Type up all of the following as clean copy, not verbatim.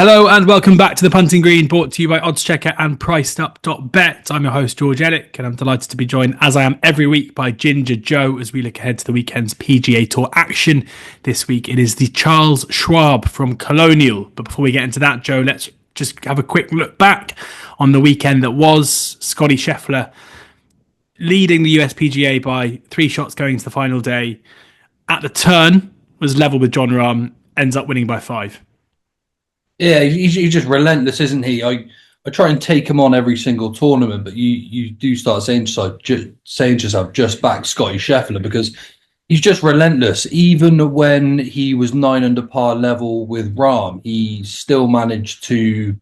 Hello and welcome back to the Punting Green, brought to you by oddschecker and PricedUp.bet. I'm your host, George Elek, and I'm delighted to be joined, as I am every week, by Ginger Joe as we look ahead to the weekend's PGA Tour action. This week it is the Charles Schwab from Colonial. But before we get into that, Joe, let's just have a quick look back on the weekend that was. Scotty Scheffler leading the USPGA by 3 shots going to the final day. At the turn, was level with Jon Rahm, ends up winning by 5. Yeah, he's just relentless, isn't he? I try and take him on every single tournament, but you do start saying to yourself, just back Scotty Scheffler, because he's just relentless. Even when he was 9 under par level with Rahm, he still managed to,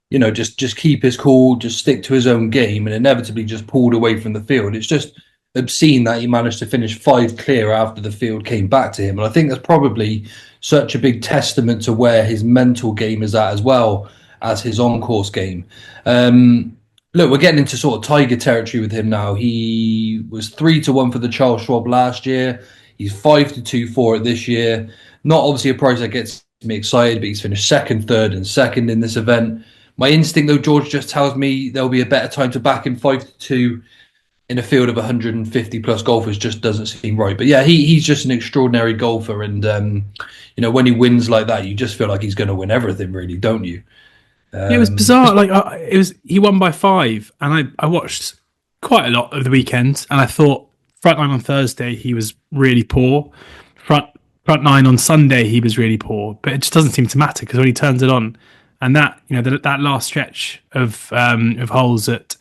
just keep his cool, just stick to his own game, and inevitably just pulled away from the field. It's just obscene that he managed to finish 5 clear after the field came back to him. And I think that's probably such a big testament to where his mental game is at as well as his on-course game. Look, we're getting into sort of Tiger territory with him now. He was 3-1 for the Charles Schwab last year. He's 5-2 for it this year. Not obviously a price that gets me excited, but he's finished second, third, and second in this event. My instinct, though, George, just tells me there'll be a better time to back him 5-2 in a field of 150 plus golfers. Just doesn't seem right. But yeah, he's just an extraordinary golfer, and when he wins like that, you just feel like he's going to win everything, really, don't you? It was bizarre. He won by 5, and I watched quite a lot of the weekend, and I thought front 9 on Thursday he was really poor, front 9 on Sunday he was really poor, but it just doesn't seem to matter because when he turns it on, and that last stretch of holes at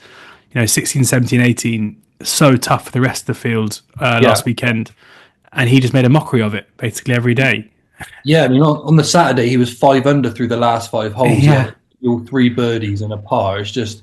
16, 17, 18, so tough for the rest of the field last weekend, and he just made a mockery of it basically every day. Yeah, I mean, on the Saturday he was 5 under through the last 5 holes. Yeah. All 3 birdies and a par. It's just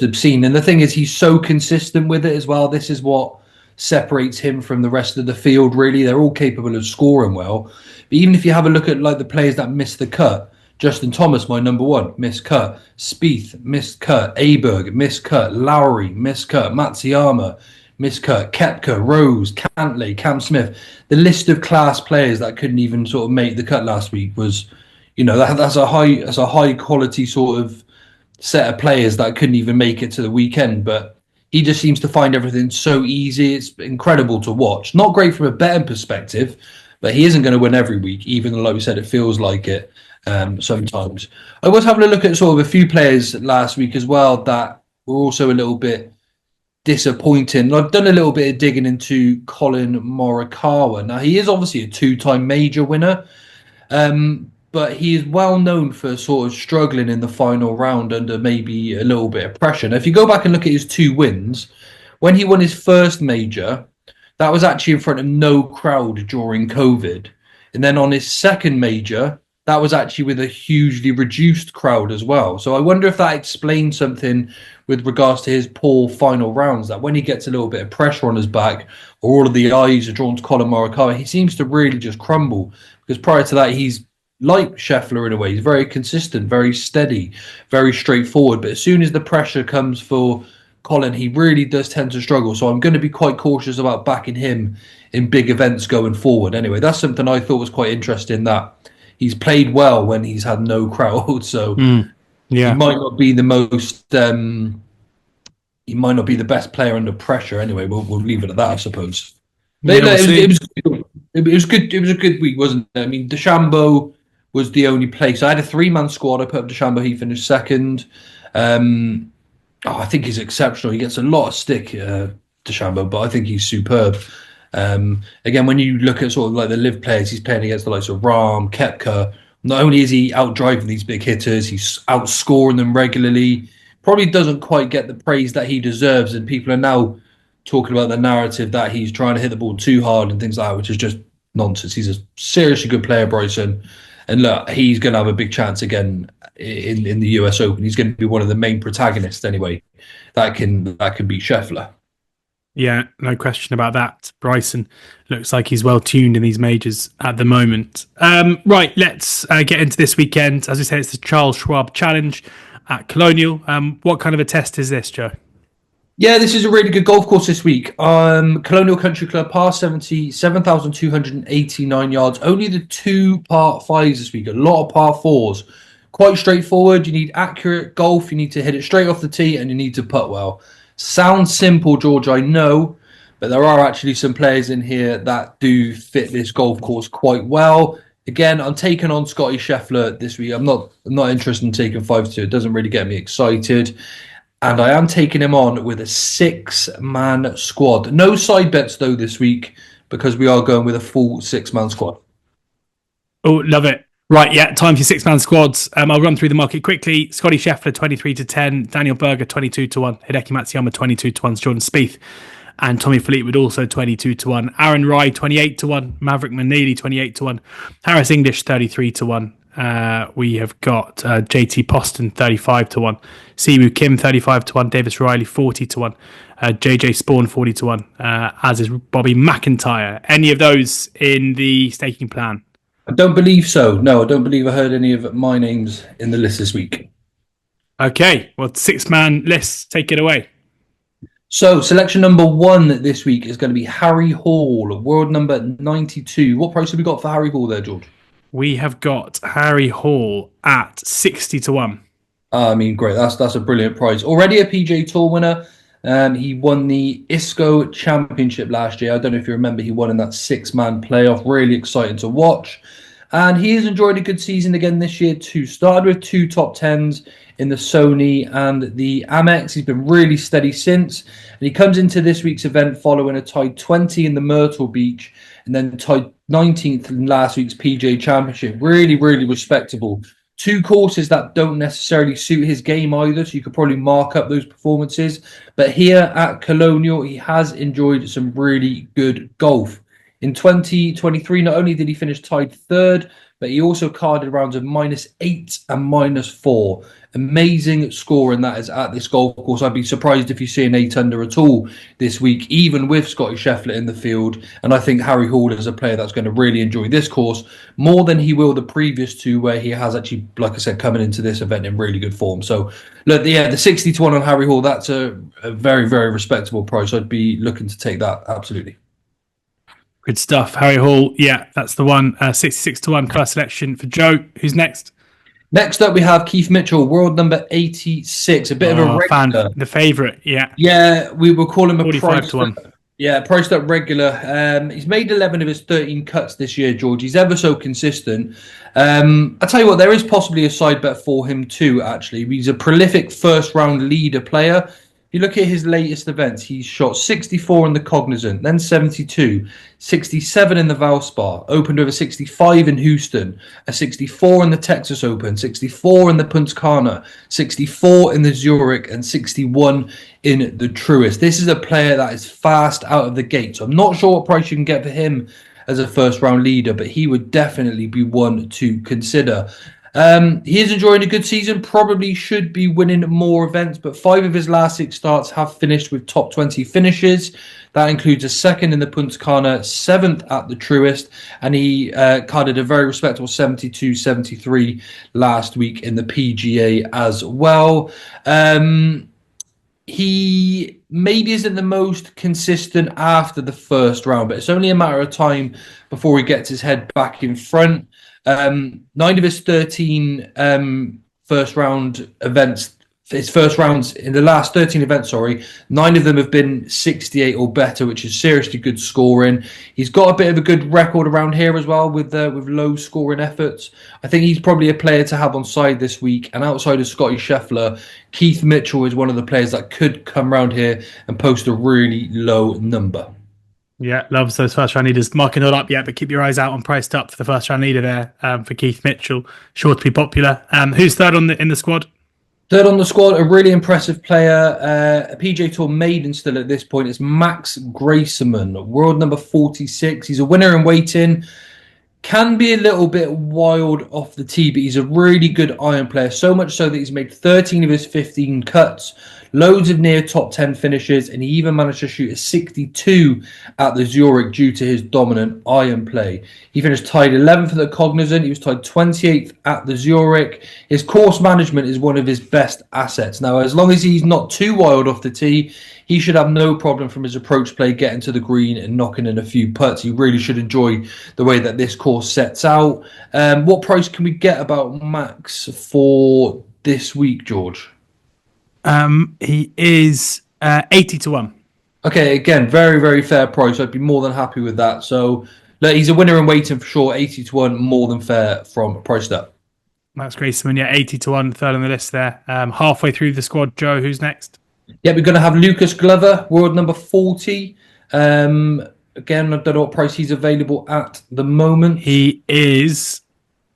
obscene. And the thing is, he's so consistent with it as well. This is what separates him from the rest of the field, really. They're all capable of scoring well. But even if you have a look at like the players that missed the cut, Justin Thomas, my number 1, missed cut. Spieth, missed cut. Aberg, missed cut. Lowry, missed cut. Matsuyama, missed cut. Koepka, Rose, Cantlay, Cam Smith. The list of class players that couldn't even sort of make the cut last week was, that's a high quality sort of set of players that couldn't even make it to the weekend. But he just seems to find everything so easy. It's incredible to watch. Not great from a betting perspective, but he isn't going to win every week, even though, like we said, it feels like it. Sometimes I was having a look at sort of a few players last week as well that were also a little bit disappointing. I've done a little bit of digging into Colin Morikawa. Now, he is obviously a 2-time major winner, but he is well known for sort of struggling in the final round under maybe a little bit of pressure. Now, if you go back and look at his 2 wins, when he won his first major, that was actually in front of no crowd during COVID. And then on his second major, that was actually with a hugely reduced crowd as well. So I wonder if that explains something with regards to his poor final rounds, that when he gets a little bit of pressure on his back, or all of the eyes are drawn to Colin Morikawa, he seems to really just crumble. Because prior to that, he's like Scheffler in a way. He's very consistent, very steady, very straightforward. But as soon as the pressure comes for Colin, he really does tend to struggle. So I'm going to be quite cautious about backing him in big events going forward. Anyway, that's something I thought was quite interesting, that he's played well when he's had no crowd. So he might not be the most, he might not be the best player under pressure. Anyway, we'll leave it at that, I suppose. It was good. It was a good week, wasn't it? I mean, DeChambeau was the only place. I had a 3-man squad. I put up DeChambeau. He finished second. I think he's exceptional. He gets a lot of stick, DeChambeau, but I think he's superb. Again, when you look at sort of like the live players, he's playing against the likes of Rahm, Koepka. Not only is he out driving these big hitters, he's outscoring them regularly. Probably doesn't quite get the praise that he deserves, and people are now talking about the narrative that he's trying to hit the ball too hard and things like that, which is just nonsense. He's a seriously good player, Bryson. And look, he's going to have a big chance again in the US Open. He's going to be one of the main protagonists anyway that can beat Scheffler. Yeah, no question about that. Bryson looks like he's well tuned in these majors at the moment. Right, let's get into this weekend. As we say, it's the Charles Schwab Challenge at Colonial. What kind of a test is this, Joe? Yeah, this is a really good golf course this week. Colonial Country Club, par 70, 7,289 yards. Only the 2 par 5s this week. A lot of par 4s, Quite straightforward. You need accurate golf. You need to hit it straight off the tee, and you need to putt well. Sounds simple, George, I know, but there are actually some players in here that do fit this golf course quite well. Again, I'm taking on Scotty Scheffler this week. I'm not interested in taking 5-2. It doesn't really get me excited. And I am taking him on with a 6-man squad. No side bets, though, this week, because we are going with a full 6-man squad. Oh, love it. Right, yeah, time for your 6-man squads. I'll run through the market quickly. Scotty Scheffler, 23-10. Daniel Berger, 22-1. Hideki Matsuyama, 22-1. Jordan Spieth and Tommy Fleetwood, also 22-1. Aaron Rai, 28-1. Maverick Manili, 28-1. Harris English, 33-1. We have got JT Poston, 35-1. Siwoo Kim, 35-1. Davis Riley, 40-1. JJ Spawn, 40-1. As is Bobby McIntyre. Any of those in the staking plan? I don't believe so. No, I don't believe I heard any of my names in the list this week. Okay, well, 6-man list. Take it away. So, selection number 1 this week is going to be Harry Hall, world number 92. What price have we got for Harry Hall there, George? We have got Harry Hall at 60-1. I mean, great. That's a brilliant price. Already a PGA Tour winner. He won the ISCO Championship last year. I don't know if you remember, he won in that 6-man playoff. Really exciting to watch. And he has enjoyed a good season again this year too. Started with 2 top 10s in the Sony and the Amex. He's been really steady since. And he comes into this week's event following a tied 20 in the Myrtle Beach and then tied 19th in last week's PGA Championship. Really, really respectable. 2 courses that don't necessarily suit his game either, so you could probably mark up those performances. But here at Colonial, he has enjoyed some really good golf. In 2023, not only did he finish tied 3rd, but he also carded rounds of -8 and -4. Amazing score, and that is at this golf course. I'd be surprised if you see an 8 under at all this week, even with Scotty Scheffler in the field. And I think Harry Hall is a player that's going to really enjoy this course more than he will the previous 2, where he has actually, like I said, coming into this event in really good form. So, look, yeah, the 60-1 on Harry Hall, that's a very, very respectable price. I'd be looking to take that, absolutely. Good stuff. Harry Hall, yeah, that's the one. 66-1 first selection for Joe. Who's next? Next up, we have Keith Mitchell, world number 86. A bit of a regular. Fan, the favourite, yeah. Yeah, we will call him a 45-1. Yeah, priced up regular. He's made 11 of his 13 cuts this year, George. He's ever so consistent. I'll tell you what, there is possibly a side bet for him too, actually. He's a prolific first-round leader player. If you look at his latest events, he's shot 64 in the Cognizant, then 72, 67 in the Valspar, opened over 65 in Houston, a 64 in the Texas Open, 64 in the Punta Cana, 64 in the Zurich, and 61 in the Truist. This is a player that is fast out of the gate. So I'm not sure what price you can get for him as a first-round leader, but he would definitely be one to consider. He is enjoying a good season, probably should be winning more events, but 5 of his last 6 starts have finished with top 20 finishes. That includes a 2nd in the Punta Cana, 7th at the Truist, and he carded a very respectable 72-73 last week in the PGA as well. He maybe isn't the most consistent after the first round, but it's only a matter of time before he gets his head back in front. 9 of his 13 first round events, his first rounds in the last 13 events, 9 of them have been 68 or better, which is seriously good scoring. He's got a bit of a good record around here as well with low scoring efforts. I think he's probably a player to have on side this week. And outside of Scotty Scheffler, Keith Mitchell is one of the players that could come around here and post a really low number. Yeah, loves those first round leaders. Marking not up yet, but keep your eyes out on priced up for the first round leader there for Keith Mitchell. Sure to be popular. Who's third in the squad? Third on the squad, a really impressive player, a PGA Tour maiden still at this point, is Max Graceman, world number 46. He's a winner in waiting. Can be a little bit wild off the tee, but he's a really good iron player, so much so that he's made 13 of his 15 cuts, loads of near top 10 finishes, and he even managed to shoot a 62 at the Zurich due to his dominant iron play. He finished tied 11th at the Cognizant. He was tied 28th at the Zurich. His course management is one of his best assets. Now, as long as he's not too wild off the tee, he should have no problem from his approach play getting to the green and knocking in a few putts. He really should enjoy the way that this course course, sets out. What price can we get about Max for this week, George? He is 80 to 1. Okay, again, very, very fair price. I'd be more than happy with that. So, look, he's a winner in waiting for sure. 80 to 1, more than fair from PricedUp. Max Graceman, yeah, 80 to 1, third on the list there. Halfway through the squad, Joe, who's next? Yeah, we're going to have Lucas Glover, world number 40. Again, I don't know what price he's available at the moment. He is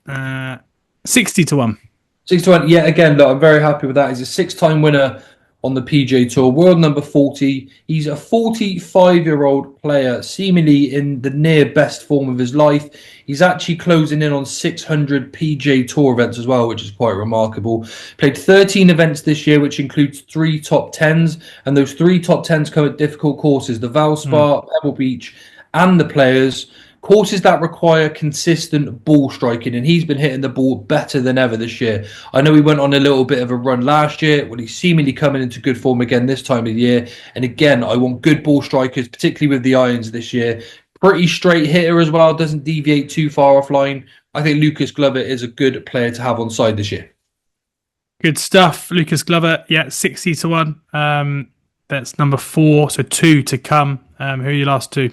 60 to 1. 6 to 1. Yeah, again, look, I'm very happy with that. He's a 6-time winner on the PGA Tour, world number 40. He's a 45-year-old player, seemingly in the near best form of his life. He's actually closing in on 600 PGA Tour events as well, which is quite remarkable. Played 13 events this year, which includes 3 top 10s, and those 3 top 10s come at difficult courses, the Valspar, Pebble Beach, and the Players. Courses that require consistent ball striking, and he's been hitting the ball better than ever this year. I know he went on a little bit of a run last year. Well, he's seemingly coming into good form again this time of year. And again, I want good ball strikers, particularly with the irons this year. Pretty straight hitter as well, doesn't deviate too far offline. I think Lucas Glover is a good player to have on side this year. Good stuff. Lucas Glover, yeah, 60 to 1. That's number 4, so 2 to come. Who are your last 2?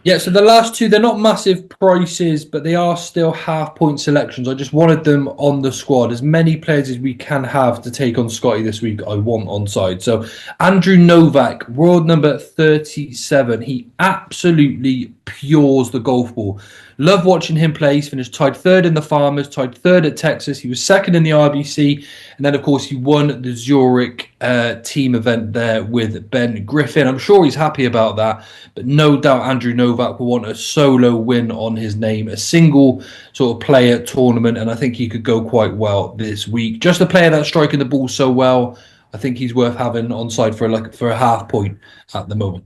Yeah, so the last 2, they're not massive prices, but they are still half-point selections. I just wanted them on the squad. As many players as we can have to take on Scotty this week, I want on side. So Andrew Novak, world number 37. He absolutely pures the golf ball. Love watching him play. He's finished tied 3rd in the Farmers, tied 3rd at Texas. He was 2nd in the RBC. And then, of course, he won the Zurich team event there with Ben Griffin. I'm sure he's happy about that. But no doubt Andrew Novak will want a solo win on his name, a single sort of player tournament. And I think he could go quite well this week. Just a player that's striking the ball so well. I think he's worth having on side for a half point at the moment.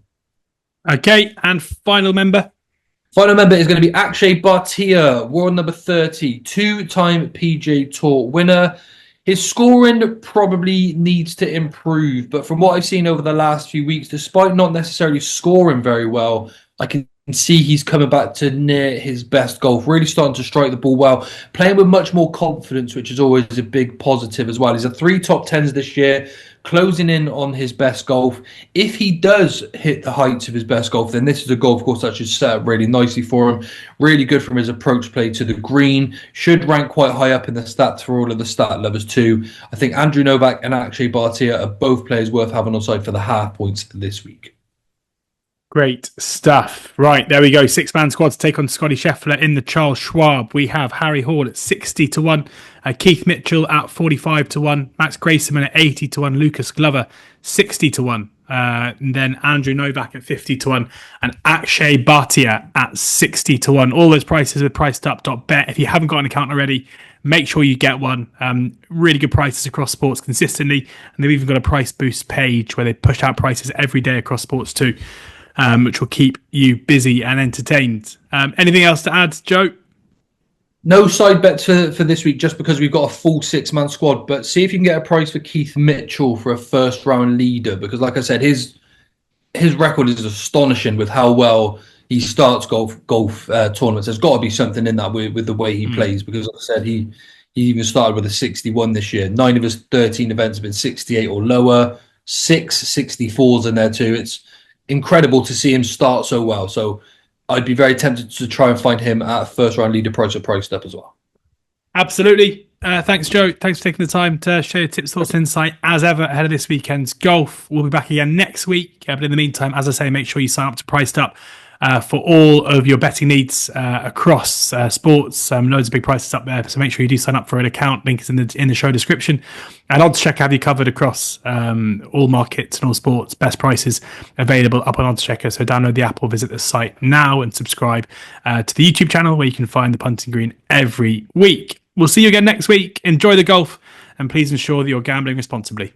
Okay, and final member. Final member is going to be Akshay Bhatia, world number 30, 2-time PGA Tour winner. His scoring probably needs to improve, but from what I've seen over the last few weeks, despite not necessarily scoring very well, I can see he's coming back to near his best golf, really starting to strike the ball well, playing with much more confidence, which is always a big positive as well. He's had 3 top 10s this year, closing in on his best golf. If he does hit the heights of his best golf, then this is a golf course that should set up really nicely for him. Really good from his approach play to the green. Should rank quite high up in the stats for all of the stat lovers too. I think Andrew Novak and Akshay Bhatia are both players worth having on side for the half points this week. Great stuff. Right, there we go. 6-man squad to take on Scotty Scheffler in the Charles Schwab. We have Harry Hall at 60 to 1, Keith Mitchell at 45 to 1, Max Graceman at 80 to 1, Lucas Glover 60 to 1, and then Andrew Novak at 50 to 1, and Akshay Bhatia at 60 to 1. All those prices with PricedUp.bet. If you haven't got an account already, make sure you get one. Really good prices across sports consistently, and they've even got a price boost page where they push out prices every day across sports too. Which will keep you busy and entertained. Anything else to add, Joe? No side bets for this week, just because we've got a full 6-man squad. But see if you can get a price for Keith Mitchell for a first-round leader, because, like I said, his record is astonishing with how well he starts golf tournaments. There's got to be something in that with the way he plays, because, like I said, he even started with a 61 this year. 9 of his 13 events have been 68 or lower. 6 64s in there too. It's incredible to see him start so well. So I'd be very tempted to try and find him at a first-round leader price or priced up as well. Absolutely. Thanks, Joe. Thanks for taking the time to share your tips, thoughts, and insight as ever ahead of this weekend's golf. We'll be back again next week. But in the meantime, as I say, make sure you sign up to Priced Up for all of your betting needs across sports. Loads of big prices up there. So make sure you do sign up for an account. Link is in the show description. And oddschecker have you covered across all markets and all sports. Best prices available up on oddschecker. So download the app or visit the site now and subscribe to the YouTube channel where you can find the Punting Green every week. We'll see you again next week. Enjoy the golf and please ensure that you're gambling responsibly.